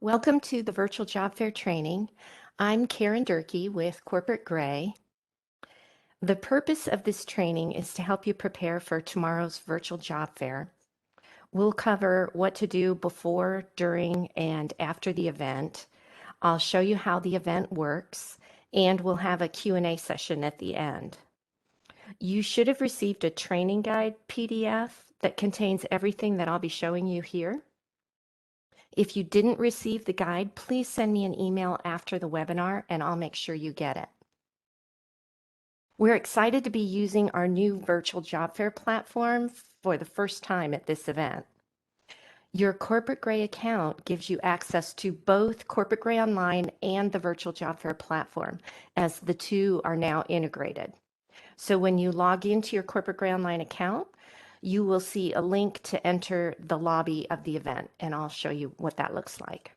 Welcome to the Virtual Job Fair training. I'm Karen Durkee with Corporate Gray. The purpose of this training is to help you prepare for tomorrow's virtual job fair. We'll cover what to do before, during, and after the event. I'll show you how the event works, and we'll have a Q&A session at the end. You should have received a training guide PDF that contains everything that I'll be showing you here. If you didn't receive the guide, please send me an email after the webinar and I'll make sure you get it. We're excited to be using our new virtual job fair platform for the first time at this event. Your Corporate Gray account gives you access to both Corporate Gray Online and the virtual job fair platform, as the two are now integrated. So when you log into your Corporate Gray Online account, you will see a link to enter the lobby of the event, and I'll show you what that looks like.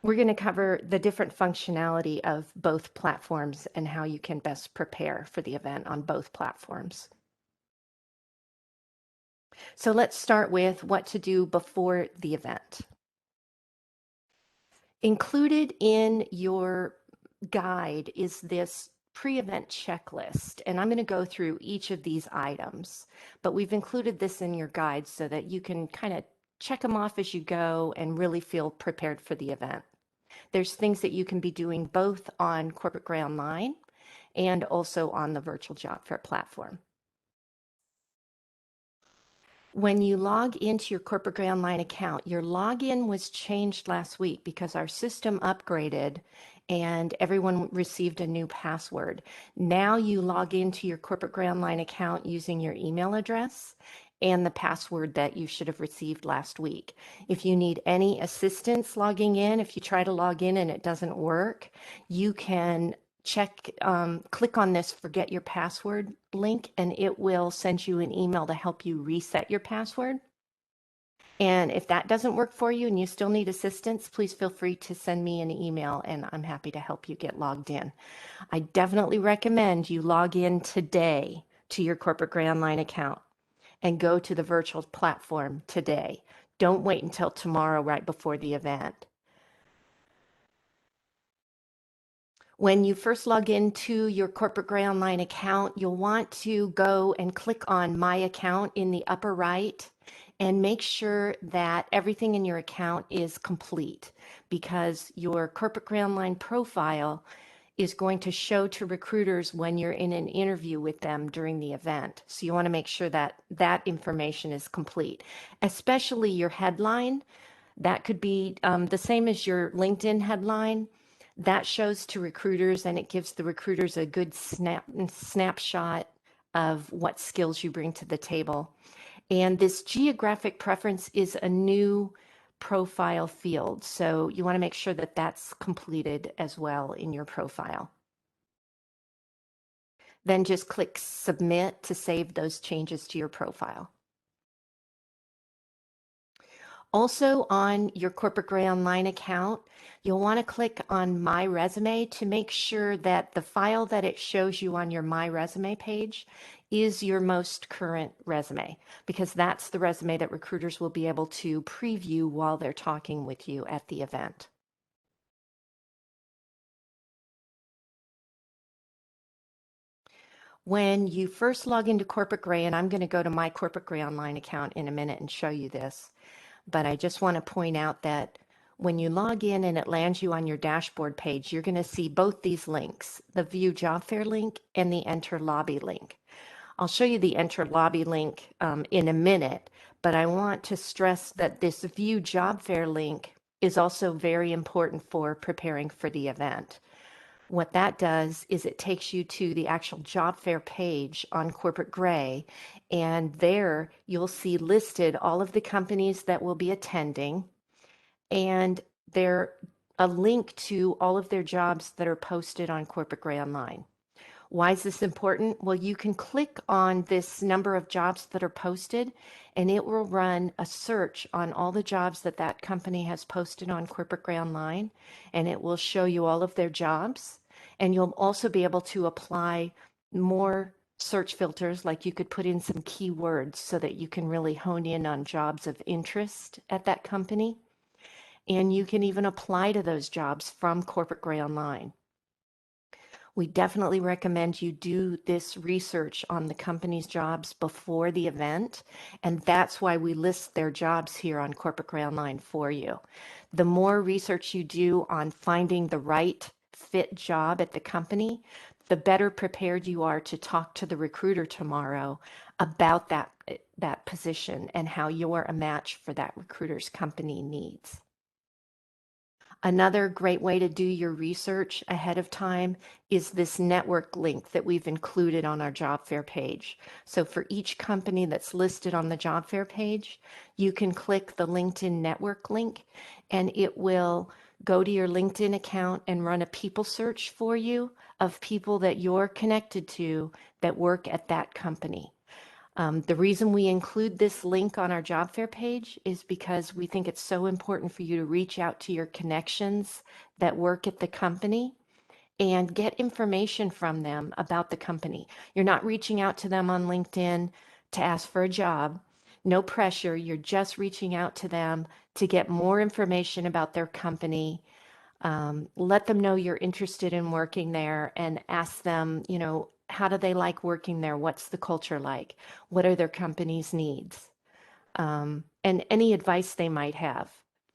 We're going to cover the different functionality of both platforms and how you can best prepare for the event on both platforms. So let's start with what to do before the event. Included in your guide is this pre-event checklist, and I'm going to go through each of these items, but we've included this in your guide so that you can kind of check them off as you go and really feel prepared for the event. There's things that you can be doing both on Corporate Gray Online and also on the Virtual Job Fair platform. When you log into your Corporate Gray Online account, your login was changed last week because our system upgraded and everyone received a new password. Now you log into your Corporate Gray Online account using your email address and the password that you should have received last week. If you need any assistance logging in, if you try to log in and it doesn't work, you can click on this forget your password link and it will send you an email to help you reset your password. And if that doesn't work for you and you still need assistance, please feel free to send me an email and I'm happy to help you get logged in. I definitely recommend you log in today to your Corporate Gray Online account and go to the virtual platform today. Don't wait until tomorrow right before the event. When you first log into your Corporate Gray Online account, you'll want to go and click on My Account in the upper right and make sure that everything in your account is complete, because your Corporate Gray Online profile is going to show to recruiters when you're in an interview with them during the event. So you want to make sure that that information is complete, especially your headline. That could be the same as your LinkedIn headline. That shows to recruiters and it gives the recruiters a good snapshot of what skills you bring to the table. And this geographic preference is a new profile field. So you want to make sure that that's completed as well in your profile. Then just click Submit to save those changes to your profile. Also on your Corporate Gray Online account, you'll want to click on My Resume to make sure that the file that it shows you on your My Resume page is your most current resume, because that's the resume that recruiters will be able to preview while they're talking with you at the event. When you first log into Corporate Gray, and I'm going to go to my Corporate Gray Online account in a minute and show you this, but I just want to point out that when you log in and it lands you on your dashboard page, you're going to see both these links, the View Job Fair link and the Enter Lobby link. I'll show you the Enter Lobby link in a minute, but I want to stress that this View Job Fair link is also very important for preparing for the event. What that does is it takes you to the actual job fair page on Corporate Gray, and there you'll see listed all of the companies that will be attending, and there a link to all of their jobs that are posted on Corporate Gray Online. Why is this important? Well, you can click on this number of jobs that are posted and it will run a search on all the jobs that that company has posted on Corporate Gray Online, and it will show you all of their jobs. And you'll also be able to apply more search filters, like you could put in some keywords so that you can really hone in on jobs of interest at that company. and you can even apply to those jobs from Corporate Gray Online. We definitely recommend you do this research on the company's jobs before the event, and that's why we list their jobs here on Corporate Gray Online for you. The more research you do on finding the right fit job at the company, the better prepared you are to talk to the recruiter tomorrow about that position and how you're a match for that recruiter's company needs. Another great way to do your research ahead of time is this network link that we've included on our job fair page. So for each company that's listed on the job fair page, you can click the LinkedIn network link and it will go to your LinkedIn account and run a people search for you of people that you're connected to that work at that company. The reason we include this link on our job fair page is because we think it's so important for you to reach out to your connections that work at the company and get information from them about the company. You're not reaching out to them on LinkedIn to ask for a job. No pressure. You're just reaching out to them to get more information about their company. Let them know you're interested in working there and ask them, how do they like working there? What's the culture like? What are their company's needs? And any advice they might have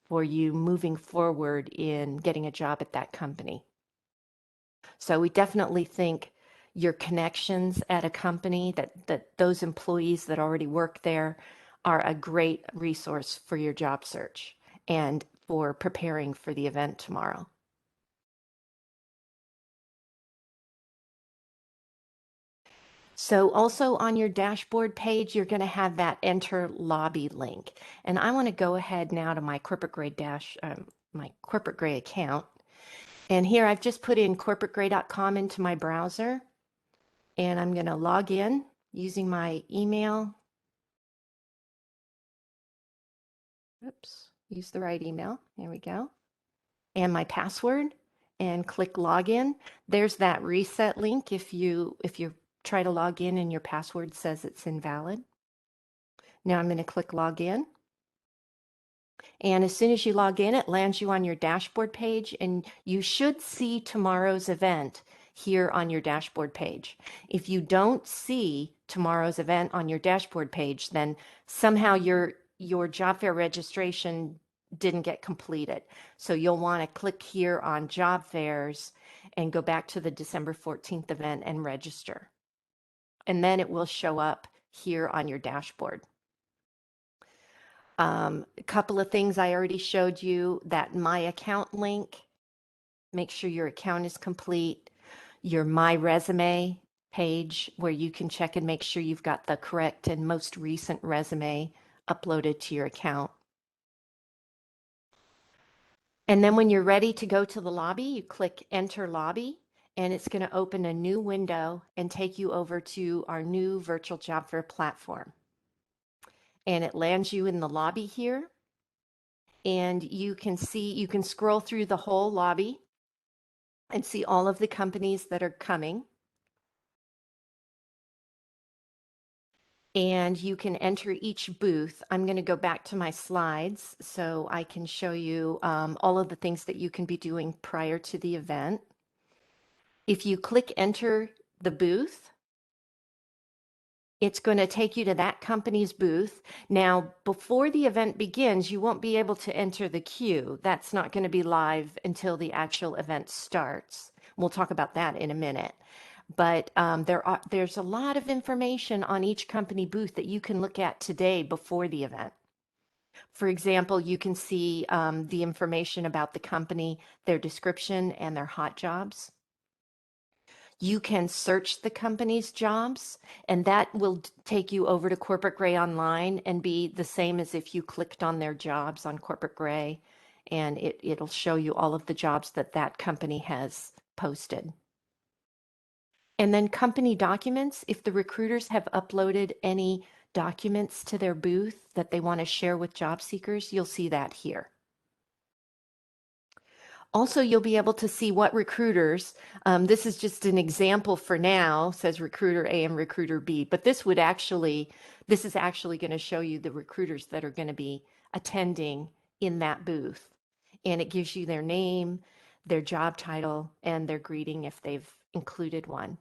for you moving forward in getting a job at that company. So we definitely think your connections at a company, that those employees that already work there are a great resource for your job search and for preparing for the event tomorrow. So also on your dashboard page, you're going to have that enter lobby link. And I want to go ahead now to my Corporate Gray my Corporate Gray account. And here I've just put in corporategray.com into my browser. And I'm going to log in using my email. Oops, use the right email. There we go. And my password and click login. There's that reset link if you try to log in and your password says it's invalid. Now I'm going to click login. And as soon as you log in, it lands you on your dashboard page, and you should see tomorrow's event here on your dashboard page. If you don't see tomorrow's event on your dashboard page, then somehow your job fair registration didn't get completed. So you'll want to click here on job fairs and go back to the December 14th event and register. And then it will show up here on your dashboard. A couple of things I already showed you, that My Account link. Make sure your account is complete. Your My Resume page where you can check and make sure you've got the correct and most recent resume uploaded to your account. And then when you're ready to go to the lobby, you click Enter Lobby, and it's going to open a new window and take you over to our new virtual job fair platform. And it lands you in the lobby here. And you can scroll through the whole lobby and see all of the companies that are coming. And you can enter each booth. I'm going to go back to my slides so I can show you all of the things that you can be doing prior to the event. If you click enter the booth, it's going to take you to that company's booth. Now, before the event begins, you won't be able to enter the queue. That's not going to be live until the actual event starts. We'll talk about that in a minute. But there's a lot of information on each company booth that you can look at today before the event. For example, you can see the information about the company, their description, and their hot jobs. You can search the company's jobs, and that will take you over to Corporate Gray Online and be the same as if you clicked on their jobs on Corporate Gray, and it'll show you all of the jobs that that company has posted. And then company documents, if the recruiters have uploaded any documents to their booth that they want to share with job seekers, you'll see that here. Also, you'll be able to see what recruiters, this is just an example for now, says recruiter A and recruiter B, but this is actually going to show you the recruiters that are going to be attending in that booth. and it gives you their name, their job title, and their greeting if they've included one.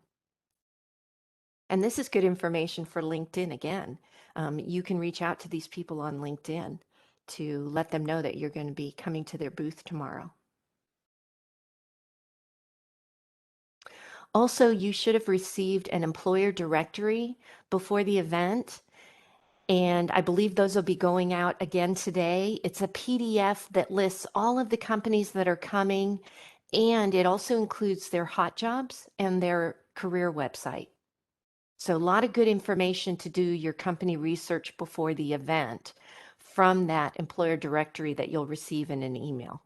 And this is good information for LinkedIn again. You can reach out to these people on LinkedIn to let them know that you're going to be coming to their booth tomorrow. Also, you should have received an employer directory before the event, and I believe those will be going out again today. It's a PDF that lists all of the companies that are coming, and it also includes their hot jobs and their career website. So a lot of good information to do your company research before the event from that employer directory that you'll receive in an email.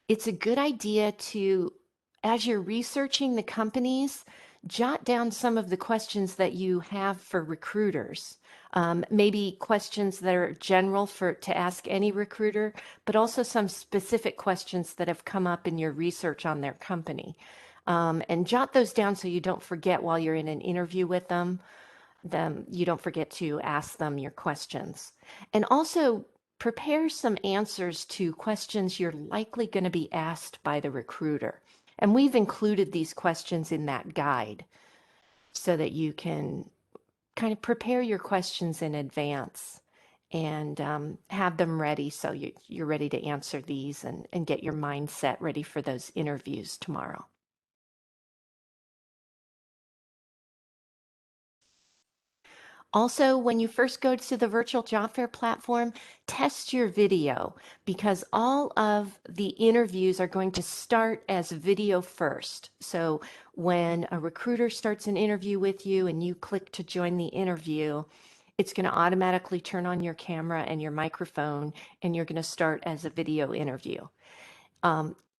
It's a good idea to, as you're researching the companies, jot down some of the questions that you have for recruiters. Maybe questions that are general to ask any recruiter, but also some specific questions that have come up in your research on their company. And jot those down so you don't forget while you're in an interview with them. You don't forget to ask them your questions. And also prepare some answers to questions you're likely going to be asked by the recruiter. And we've included these questions in that guide so that you can kind of prepare your questions in advance and have them ready so you're ready to answer these and get your mindset ready for those interviews tomorrow. Also, when you first go to the virtual job fair platform, test your video because all of the interviews are going to start as video first. So when a recruiter starts an interview with you and you click to join the interview, it's going to automatically turn on your camera and your microphone, and you're going to start as a video interview.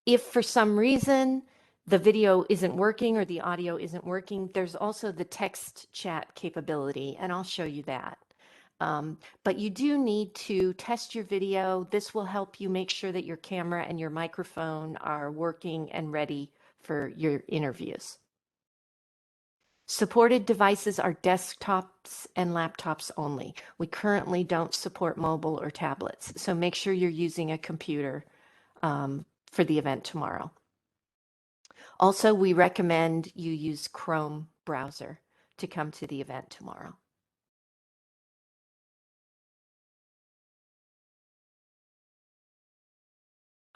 If for some reason the video isn't working or the audio isn't working, there's also the text chat capability, and I'll show you that. But you do need to test your video. This will help you make sure that your camera and your microphone are working and ready for your interviews. Supported devices are desktops and laptops only. We currently don't support mobile or tablets, so make sure you're using a computer for the event tomorrow. Also, we recommend you use Chrome browser to come to the event tomorrow.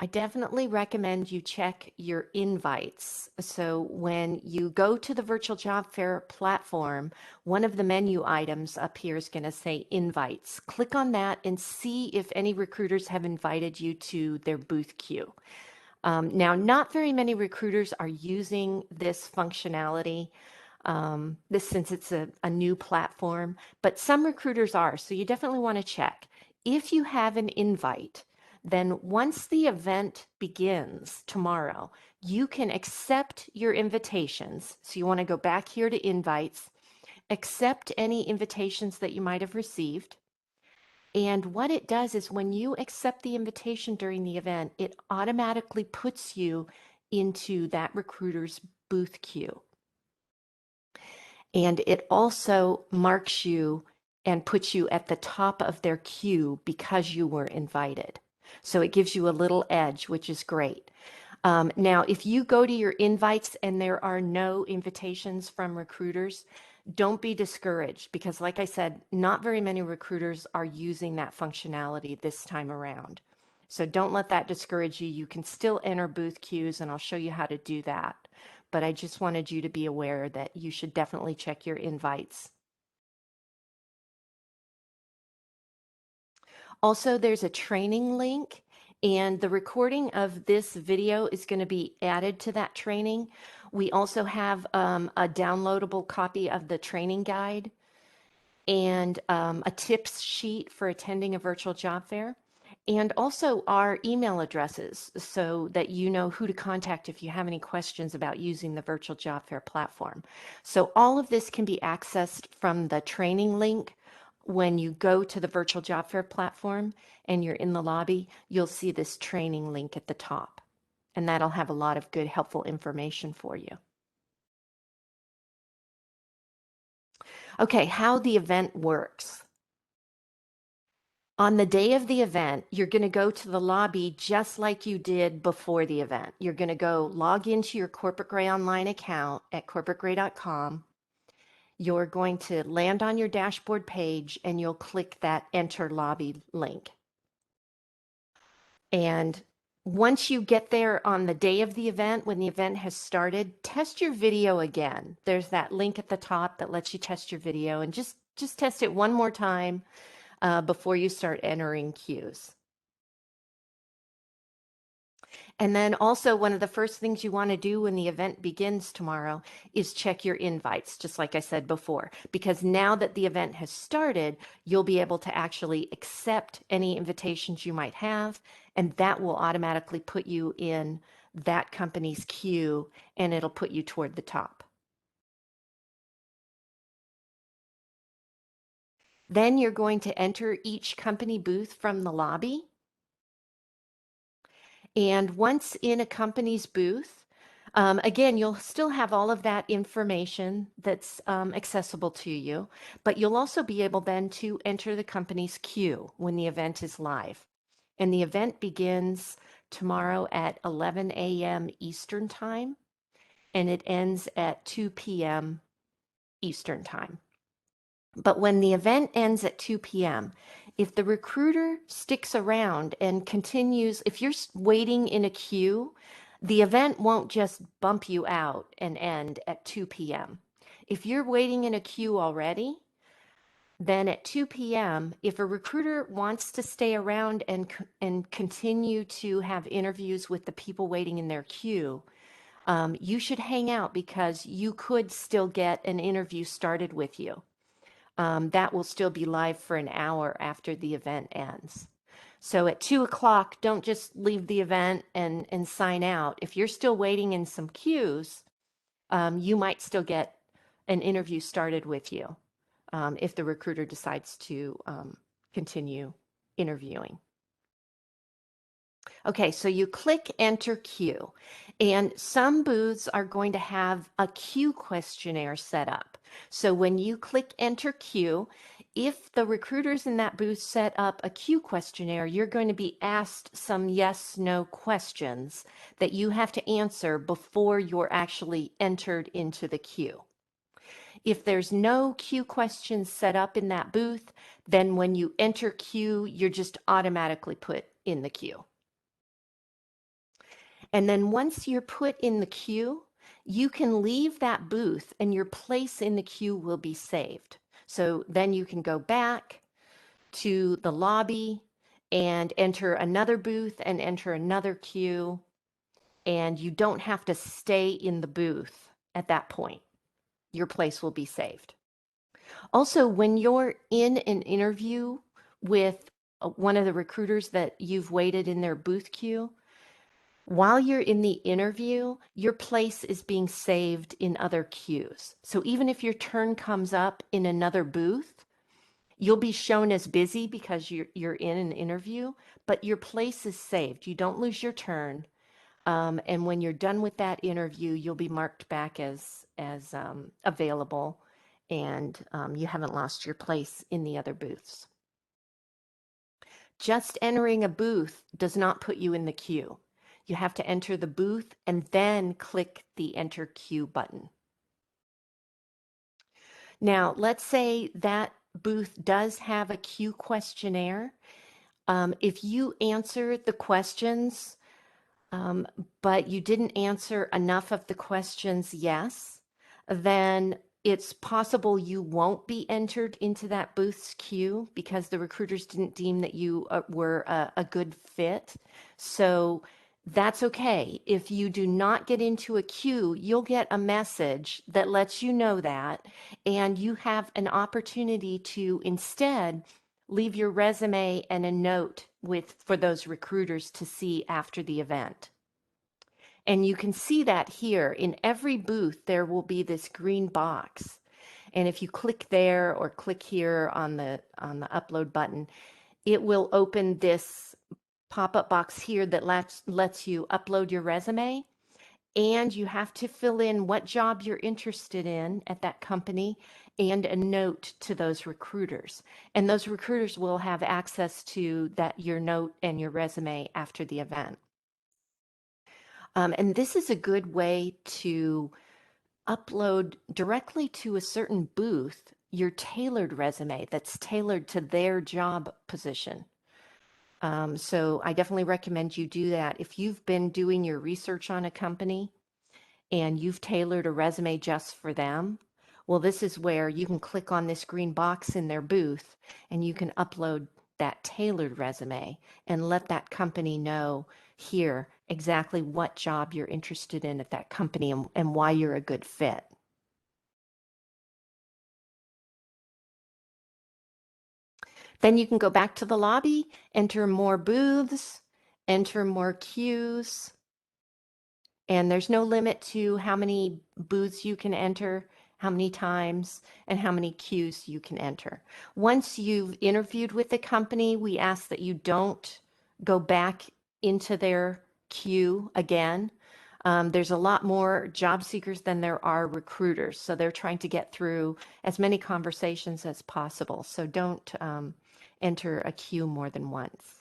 I definitely recommend you check your invites. So when you go to the virtual job fair platform, one of the menu items up here is going to say invites. Click on that and see if any recruiters have invited you to their booth queue. Now, not very many recruiters are using this functionality, since it's a new platform, but some recruiters are. So you definitely want to check. If you have an invite, then once the event begins tomorrow, you can accept your invitations. So you want to go back here to invites, accept any invitations that you might have received. And what it does is when you accept the invitation during the event, it automatically puts you into that recruiter's booth queue. And it also marks you and puts you at the top of their queue because you were invited. So it gives you a little edge, which is great. Now, if you go to your invites and there are no invitations from recruiters, don't be discouraged because, like I said, not very many recruiters are using that functionality this time around. So don't let that discourage you. You can still enter booth queues, and I'll show you how to do that. But I just wanted you to be aware that you should definitely check your invites. Also, there's a training link, and the recording of this video is going to be added to that training. We also have a downloadable copy of the training guide and a tips sheet for attending a virtual job fair, and also our email addresses so that you know who to contact if you have any questions about using the virtual job fair platform. So all of this can be accessed from the training link. When you go to the virtual job fair platform and you're in the lobby, you'll see this training link at the top, and that'll have a lot of good, helpful information for you. Okay, how the event works. On the day of the event, you're going to go to the lobby just like you did before the event. You're going to go log into your Corporate Gray Online account at corporategray.com. You're going to land on your dashboard page and you'll click that Enter Lobby link. And once you get there on the day of the event, when the event has started, test your video again. There's that link at the top that lets you test your video, and just test it one more time before you start entering queues. And then also, one of the first things you want to do when the event begins tomorrow is check your invites, just like I said before, because now that the event has started, you'll be able to actually accept any invitations you might have, and that will automatically put you in that company's queue, and it'll put you toward the top. Then you're going to enter each company booth from the lobby. And once in a company's booth, again, you'll still have all of that information that's accessible to you, but you'll also be able then to enter the company's queue when the event is live. And the event begins tomorrow at 11 a.m. Eastern Time, and it ends at 2 p.m. Eastern Time. But when the event ends at 2 p.m., if the recruiter sticks around and continues, if you're waiting in a queue, the event won't just bump you out and end at 2 p.m. If you're waiting in a queue already, then at 2 p.m., if a recruiter wants to stay around and continue to have interviews with the people waiting in their queue, you should hang out because you could still get an interview started with you. That will still be live for an hour after the event ends. So at 2 o'clock, don't just leave the event and sign out. If you're still waiting in some queues, you might still get an interview started with you if the recruiter decides to continue interviewing. Okay, so you click Enter Queue, and some booths are going to have a queue questionnaire set up. So when you click Enter Queue, if the recruiters in that booth set up a queue questionnaire, you're going to be asked some yes/no questions that you have to answer before you're actually entered into the queue. If there's no queue questions set up in that booth, then when you enter queue, you're just automatically put in the queue. And then once you're put in the queue, you can leave that booth and your place in the queue will be saved. So then you can go back to the lobby and enter another booth and enter another queue. And you don't have to stay in the booth at that point. Your place will be saved. Also, when you're in an interview with one of the recruiters that you've waited in their booth queue, while you're in the interview, your place is being saved in other queues. So even if your turn comes up in another booth, you'll be shown as busy because you're in an interview, but your place is saved. You don't lose your turn. And when you're done with that interview, you'll be marked back as available, and you haven't lost your place in the other booths. Just entering a booth does not put you in the queue. You have to enter the booth and then click the Enter Queue button. Now, let's say that booth does have a queue questionnaire. If you answer the questions, but you didn't answer enough of the questions yes, then it's possible you won't be entered into that booth's queue because the recruiters didn't deem that you were a good fit. So that's okay. If you do not get into a queue, you'll get a message that lets you know that, and you have an opportunity to instead leave your resume and a note for those recruiters to see after the event. And you can see that here in every booth, there will be this green box. And if you click there or click here on the upload button, it will open this pop-up box here that lets you upload your resume. And you have to fill in what job you're interested in at that company and a note to those recruiters. And those recruiters will have access to that your note and your resume after the event. And this is a good way to upload directly to a certain booth your tailored resume that's tailored to their job position. So I definitely recommend you do that. If you've been doing your research on a company and you've tailored a resume just for them, well, this is where you can click on this green box in their booth and you can upload that tailored resume and let that company know here exactly what job you're interested in at that company and why you're a good fit. Then you can go back to the lobby, enter more booths, enter more queues, and there's no limit to how many booths you can enter, how many times, and how many queues you can enter. Once you've interviewed with the company, we ask that you don't go back into their queue again. There's a lot more job seekers than there are recruiters, so they're trying to get through as many conversations as possible. So don't enter a queue more than once.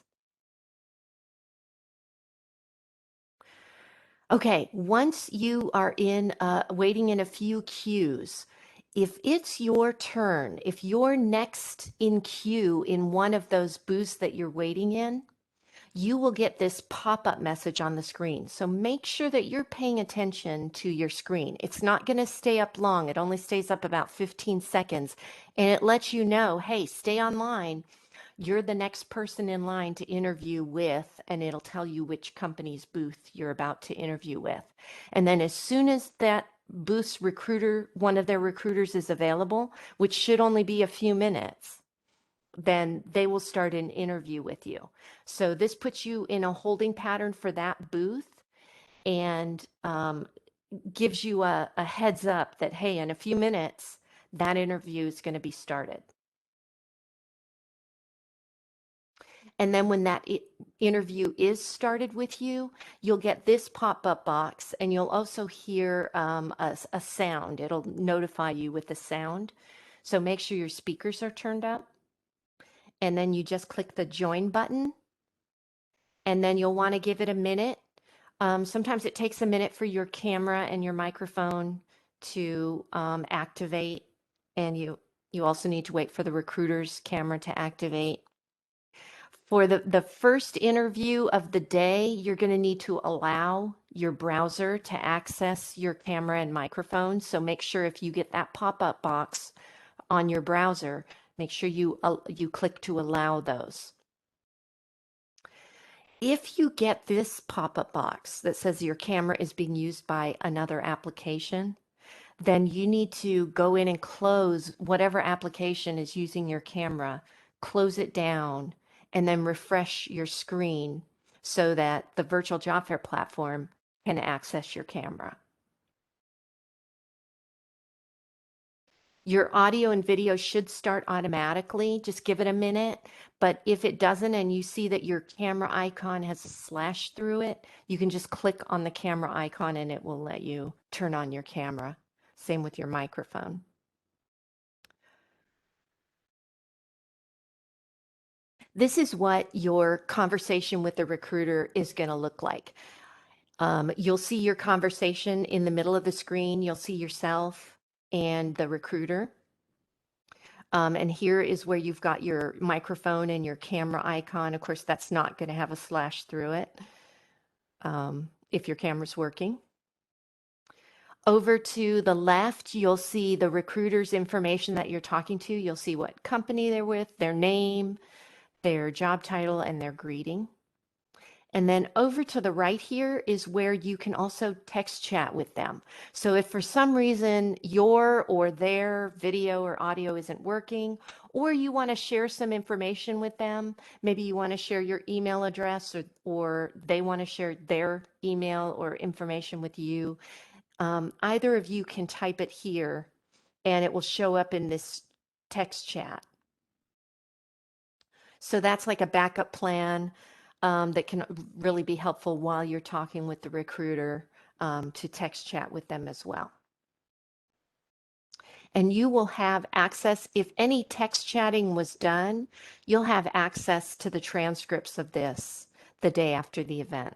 Okay, once you are in waiting in a few queues, if it's your turn, if you're next in queue in one of those booths that you're waiting in, you will get this pop-up message on the screen. So make sure that you're paying attention to your screen. It's not going to stay up long. It only stays up about 15 seconds, and it lets you know, hey, stay online. You're the next person in line to interview with, and it'll tell you which company's booth you're about to interview with. And then as soon as that booth's recruiter, one of their recruiters is available, which should only be a few minutes, then they will start an interview with you. So this puts you in a holding pattern for that booth and gives you a heads up that, hey, in a few minutes, that interview is going to be started. And then when that interview is started with you, you'll get this pop-up box and you'll also hear a sound. It'll notify you with the sound. So make sure your speakers are turned up. And then you just click the join button. And then you'll want to give it a minute. Sometimes it takes a minute for your camera and your microphone to activate. And you also need to wait for the recruiter's camera to activate. For the first interview of the day, you're going to need to allow your browser to access your camera and microphone. So make sure if you get that pop-up box on your browser, make sure you click to allow those. If you get this pop-up box that says your camera is being used by another application, then you need to go in and close whatever application is using your camera, close it down, and then refresh your screen so that the virtual job fair platform can access your camera. Your audio and video should start automatically. Just give it a minute. But if it doesn't and you see that your camera icon has a slash through it, you can just click on the camera icon and it will let you turn on your camera. Same with your microphone. This is what your conversation with the recruiter is going to look like. You'll see your conversation in the middle of the screen. You'll see yourself and the recruiter. And here is where you've got your microphone and your camera icon. Of course, that's not going to have a slash through it if your camera's working. Over to the left, you'll see the recruiter's information that you're talking to. You'll see what company they're with, their name, their job title, and their greeting. And then over to the right here is where you can also text chat with them. So if for some reason your or their video or audio isn't working, or you want to share some information with them, maybe you want to share your email address or they want to share their email or information with you, either of you can type it here and it will show up in this text chat. So that's like a backup plan that can really be helpful while you're talking with the recruiter to text chat with them as well. And you will have access, if any text chatting was done, you'll have access to the transcripts of this the day after the event.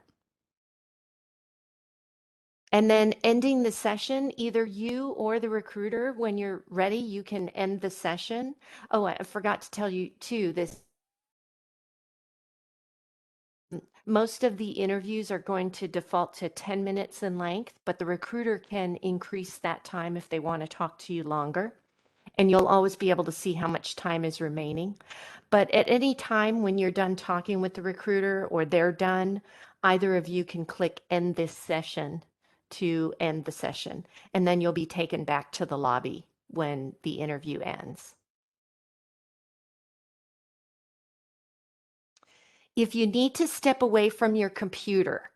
And then ending the session, either you or the recruiter, when you're ready, you can end the session. Oh, I forgot to tell you too, this most of the interviews are going to default to 10 minutes in length, but the recruiter can increase that time if they want to talk to you longer. And you'll always be able to see how much time is remaining. But at any time when you're done talking with the recruiter or they're done, either of you can click end this session to end the session. And then you'll be taken back to the lobby when the interview ends. If you need to step away from your computer,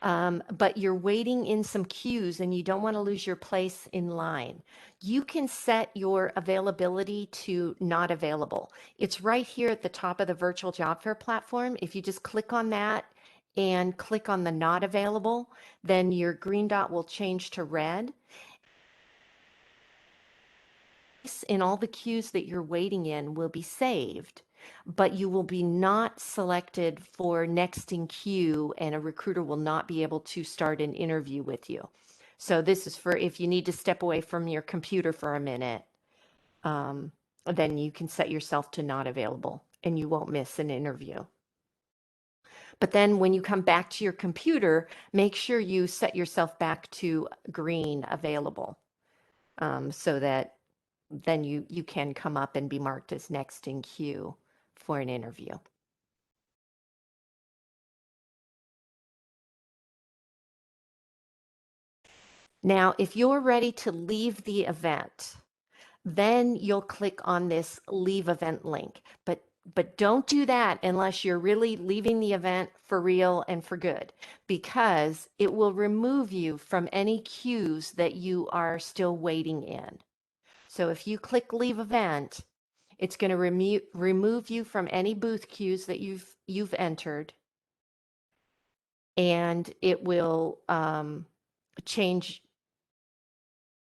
but you're waiting in some queues and you don't want to lose your place in line, you can set your availability to not available. It's right here at the top of the virtual job fair platform. If you just click on that and click on the not available, then your green dot will change to red. In all the queues that you're waiting in will be saved, but you will be not selected for next in queue, and a recruiter will not be able to start an interview with you. So this is for if you need to step away from your computer for a minute, then you can set yourself to not available and you won't miss an interview. But then when you come back to your computer, make sure you set yourself back to green available, so that then you can come up and be marked as next in queue for an interview. Now, if you're ready to leave the event, then you'll click on this leave event link. But don't do that unless you're really leaving the event for real and for good, because it will remove you from any queues that you are still waiting in. So if you click leave event, it's going to remove you from any booth queues that you've entered, and it will change,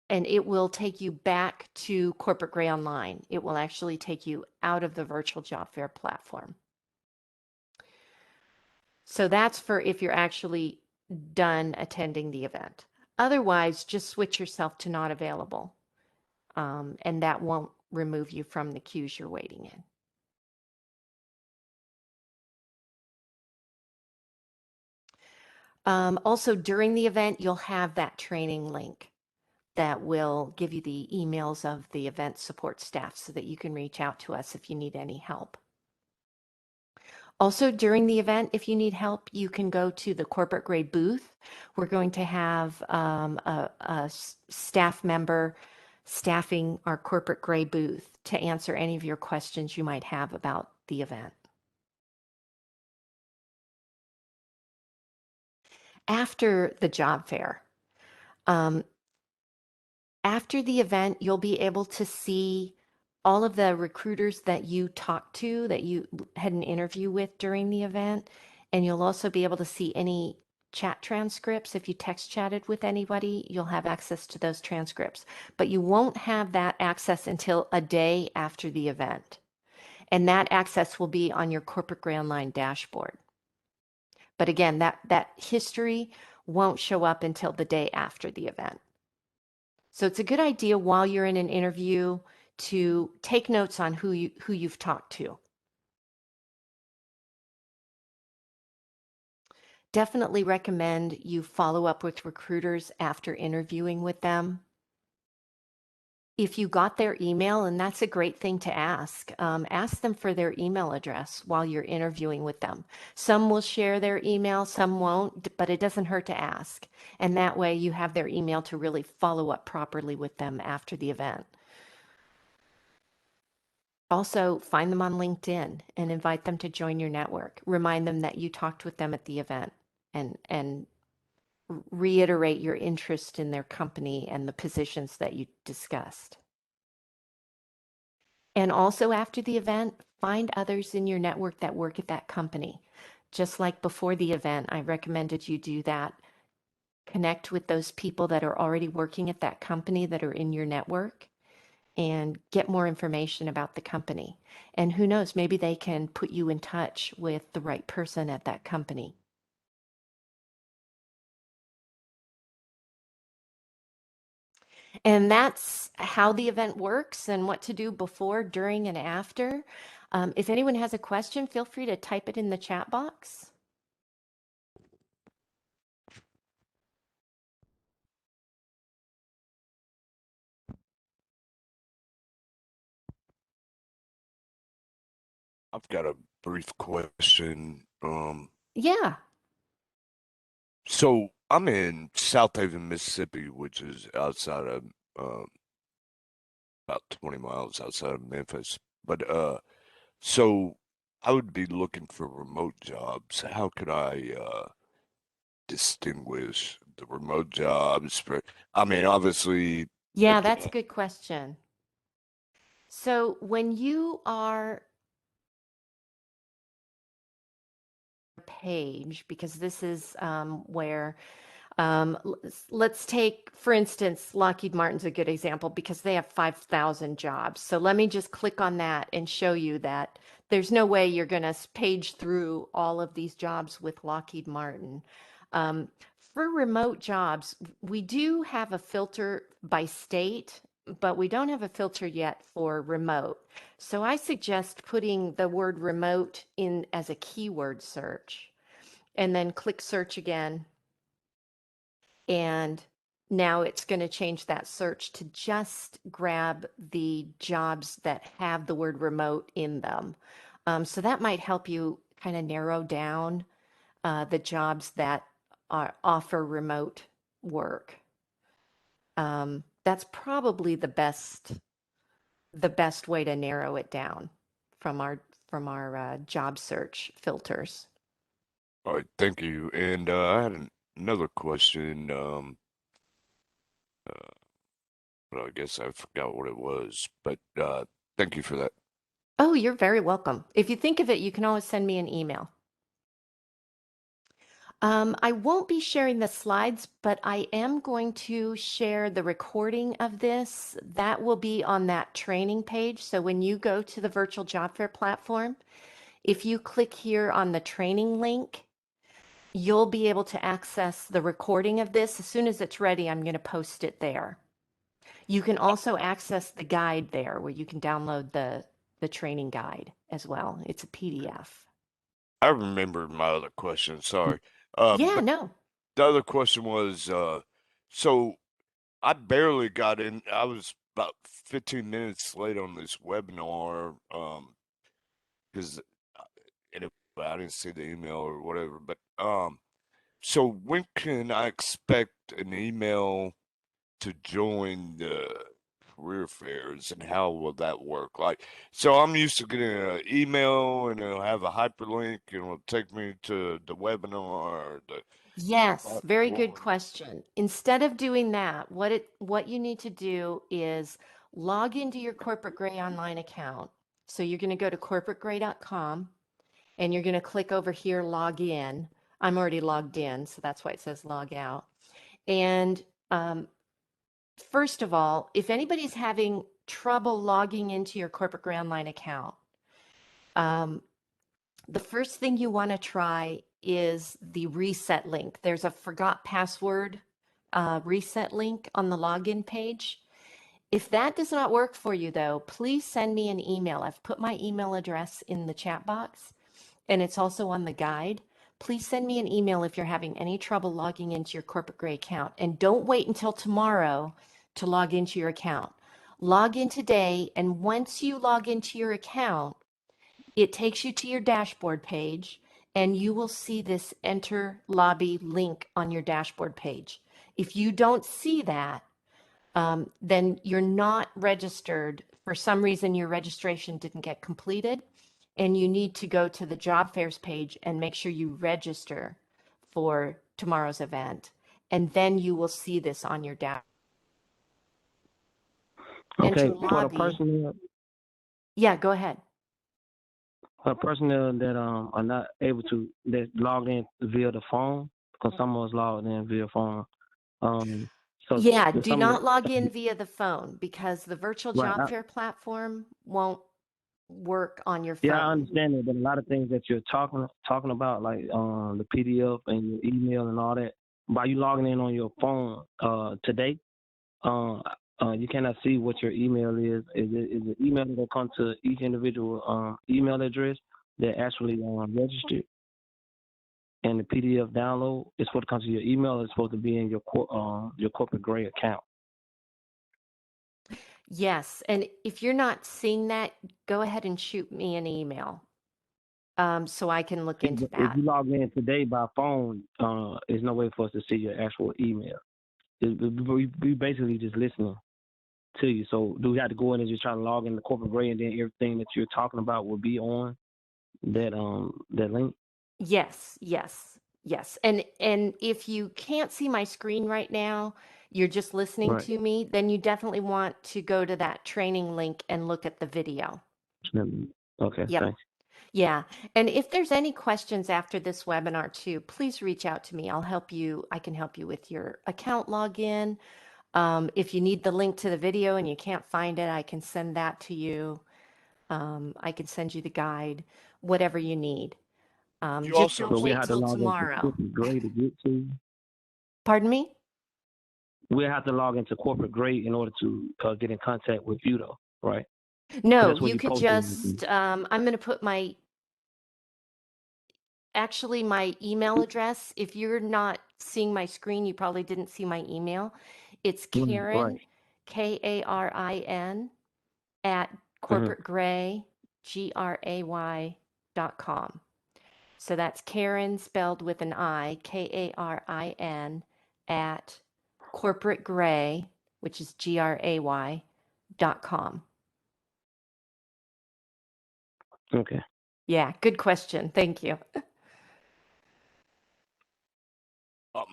and it will take you back to Corporate Gray Online. It will actually take you out of the virtual job fair platform. So that's for if you're actually done attending the event. Otherwise, just switch yourself to not available, and that won't remove you from the queues you're waiting in. Also, during the event, you'll have that training link that will give you the emails of the event support staff so that you can reach out to us if you need any help. Also, during the event, if you need help, you can go to the Corporate Gray booth. We're going to have a staff member staffing our Corporate Gray booth to answer any of your questions you might have about the event. After the job fair, after the event, you'll be able to see all of the recruiters that you talked to, that you had an interview with during the event. And you'll also be able to see any chat transcripts. If you text chatted with anybody, you'll have access to those transcripts. But you won't have that access until a day after the event. And that access will be on your Corporate Gray Online dashboard. But again, that history won't show up until the day after the event. So it's a good idea while you're in an interview to take notes on who you've talked to. Definitely recommend you follow up with recruiters after interviewing with them. If you got their email, and that's a great thing to ask them for their email address while you're interviewing with them. Some will share their email, some won't, but it doesn't hurt to ask. And that way you have their email to really follow up properly with them after the event. Also, find them on LinkedIn and invite them to join your network. Remind them that you talked with them at the event, and reiterate your interest in their company and the positions that you discussed. And also after the event, find others in your network that work at that company. Just like before the event, I recommended you do that. connect with those people that are already working at that company that are in your network and get more information about the company. And who knows, maybe they can put you in touch with the right person at that company. And that's how the event works and what to do before, during, and after. If anyone has a question, feel free to type it in the chat box. I've got a brief question. Yeah. So I'm in South Haven, Mississippi, which is outside of about 20 miles outside of Memphis. But so I would be looking for remote jobs. How could I distinguish the remote jobs? I mean, obviously, Yeah, that's a good question. So when you are page, because this is where let's take, for instance, Lockheed Martin's a good example because they have 5,000 jobs. So let me just click on that and show you that there's no way you're going to page through all of these jobs with Lockheed Martin. For remote jobs, we do have a filter by state, but we don't have a filter yet for remote. So I suggest putting the word remote in as a keyword search and then click search again. And now it's going to change that search to just grab the jobs that have the word remote in them. So that might help you kind of narrow down the jobs that offer remote work. That's probably the best way to narrow it down from our job search filters. all right, thank you. And I had another question. Well, I guess I forgot what it was, but thank you for that. Oh, you're very welcome. If you think of it, you can always send me an email. I won't be sharing the slides, but I am going to share the recording of this. That will be on that training page. So when you go to the virtual job fair platform, if you click here on the training link, you'll be able to access the recording of this. As soon as it's ready, I'm going to post it there. You can also access the guide there where you can download the training guide as well. It's a PDF. I remember my other question, sorry. Yeah, But no. the other question was, so I barely got in. I was about 15 minutes late on this webinar, because anyway, I didn't see the email or whatever. But so when can I expect an email to join the career fairs, and how will that work? Like, so I'm used to getting an email and it'll have a hyperlink and it'll take me to the webinar or the Yes, very good platform. question. Instead of doing that, what you need to do is log into your Corporate Gray online account. So you're going to go to corporategray.com and you're going to click over here, log in. I'm already logged in, so that's why it says log out. And first of all, if anybody's having trouble logging into your Corporate Gray online account, um, the first thing you want to try is the reset link. There's a forgot password reset link on the login page. If that does not work for you, though, please send me an email. I've put my email address in the chat box, and it's also on the guide. Please send me an email if you're having any trouble logging into your Corporate Gray account. And don't wait until tomorrow to log into your account. Log in today, and once you log into your account, it takes you to your dashboard page, and you will see this enter lobby link on your dashboard page. If you don't see that, then you're not registered. For some reason, your registration didn't get completed, and you need to go to the job fairs page and make sure you register for tomorrow's event. And then you will see this on your dashboard. Okay, Enter for the lobby. personnel, Yeah, go ahead. that are not able to that log in via the phone, because some of us logged in via phone. So Yeah, the, do some of not log the in via the phone because the virtual right. job fair platform won't work on your Yeah, I phone. understand it, but a lot of things that you're talking about, like the PDF and your email and all that, by you logging in on your phone today, uh, you cannot see what your email is. Is it email that will come to each individual email address that actually registered, and the PDF download is supposed to come to your email. It's supposed to be in your corporate gray account. Yes, and if you're not seeing that, go ahead and shoot me an email so I can look See, into but if that. you log in today by phone, there's no way for us to see your actual email. We basically just listening to you. So do we have to go in and just try to log in the corporate gray, and then everything that you're talking about will be on that link? Yes, yes, yes. And if you can't see my screen right now, you're just listening Right. to me, then you definitely want to go to that training link and look at the video. Okay. Yep. Thanks. Yeah. And if there's any questions after this webinar too, please reach out to me. I'll help you. I can help you with your account login. If you need the link to the video and you can't find it, I can send that to you. I can send you the guide, whatever you need. You Just also don't So we wait have to till log into tomorrow. corporate gray to get to you. Pardon me? We have to log into corporate gray in order to get in contact with you, though, right? Because No, that's where you you could post everything. just, I'm going to put actually my email address. If you're not seeing my screen, you probably didn't see my email. It's Right. Karin, Karin, at Mm-hmm. corporategray.com. So that's Karen spelled with an I, Karin, at corporategray, which is GRAY.com. Okay. Yeah, good question. Thank you. um,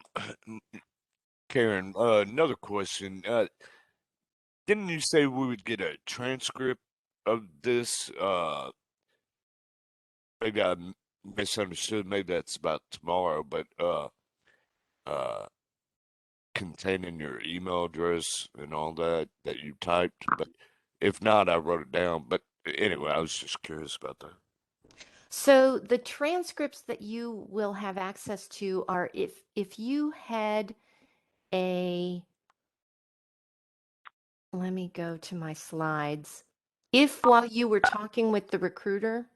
Karen, another question. Didn't you say we would get a transcript of this? Maybe I misunderstood. Maybe that's about tomorrow, but uh, containing your email address and all that you typed. But if not, I wrote it down. But anyway, I was just curious about that. So the transcripts that you will have access to are if you had a, let me go to my slides. If while you were talking with the recruiter,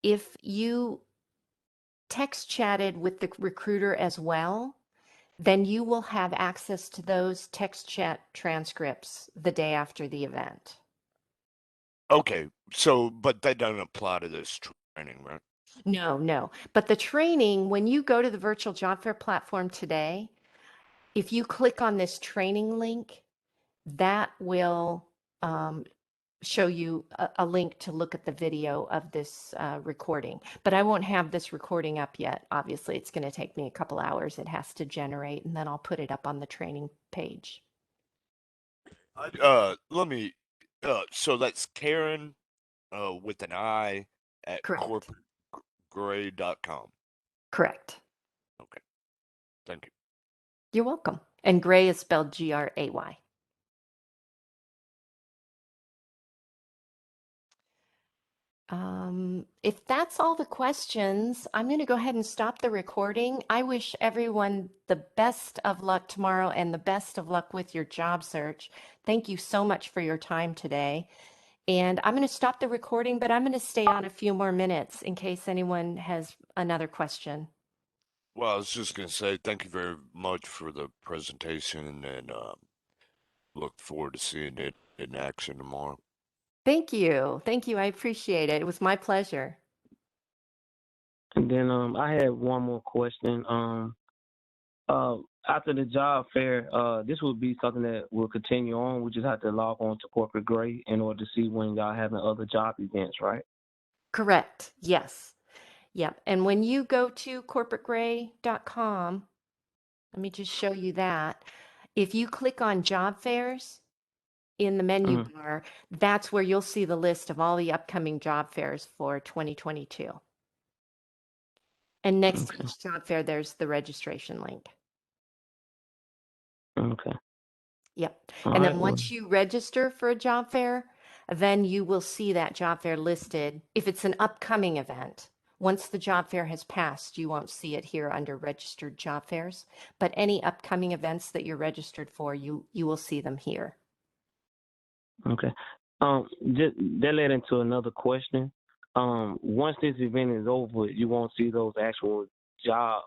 if you text chatted with the recruiter as well, then you will have access to those text chat transcripts the day after the event. Okay, so but that doesn't apply to this training, right? No, no. But the training, when you go to the virtual job fair platform today, if you click on this training link, that will show you a link to look at the video of this recording. But I won't have this recording up yet. Obviously, it's going to take me a couple hours. It has to generate, and then I'll put it up on the training page. Let me. So that's Karen, with an I at Correct. corporategray.com. Correct. Okay, thank you. You're welcome. And Gray is spelled Gray. If that's all the questions, I'm going to go ahead and stop the recording. I wish everyone the best of luck tomorrow and the best of luck with your job search. Thank you so much for your time today. And I'm going to stop the recording, but I'm going to stay on a few more minutes in case anyone has another question. Well, I was just gonna say thank you very much for the presentation, and look forward to seeing it in action tomorrow. Thank you. Thank you. I appreciate it. It was my pleasure. And then I had one more question. After the job fair, this would be something that will continue on. We just have to log on to Corporate Gray in order to see when y'all having other job events, right? Correct. Yes. Yep. And when you go to corporategray.com, let me just show you that. If you click on job fairs in the menu Mm-hmm. bar, that's where you'll see the list of all the upcoming job fairs for 2022. And next to Okay. each job fair, there's the registration link. Okay. Yep. All And right. then Well, once you register for a job fair, then you will see that job fair listed. If it's an upcoming event, once the job fair has passed, you won't see it here under registered job fairs. But any upcoming events that you're registered for, you will see them here. okay. Just that led into another question. Once this event is over, you won't see those actual jobs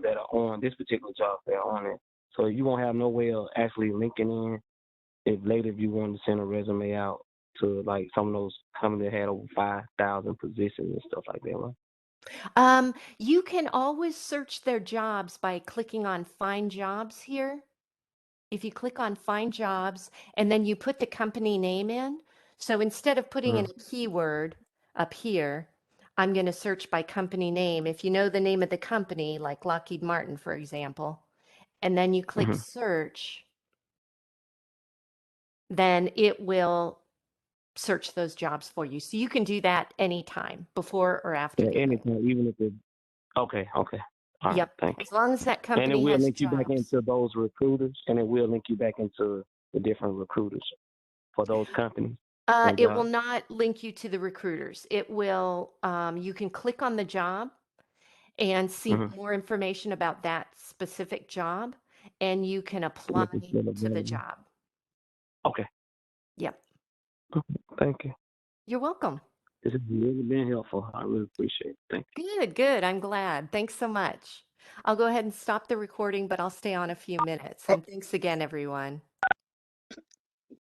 that are on this particular job fair on it. So you won't have no way of actually linking in if later if you wanted to send a resume out to like some of those companies that had over 5,000 positions and stuff like that, right? You can always search their jobs by clicking on Find Jobs here. If you click on Find Jobs and then you put the company name in, so instead of putting in a keyword up here, I'm going to search by company name. If you know the name of the company, like Lockheed Martin, for example, and then you click Mm-hmm. search, then it will search those jobs for you. So you can do that anytime, before or after Yeah, the event. anytime, even if it. Okay, okay. All right, Yep. thank you. As long as that And it company will has link you back jobs. into those recruiters, and it will link you back into the different recruiters for those companies and It will jobs. not link you to the recruiters. It will, you can click on the job and see Mm-hmm. more information about that specific job, and you can apply If it's still to the available. job. Okay. Yep. Okay. Thank you. You're welcome. This has really been helpful. I really appreciate it. Thank you. Good, good. I'm glad. Thanks so much. I'll go ahead and stop the recording, but I'll stay on a few minutes. And thanks again, everyone.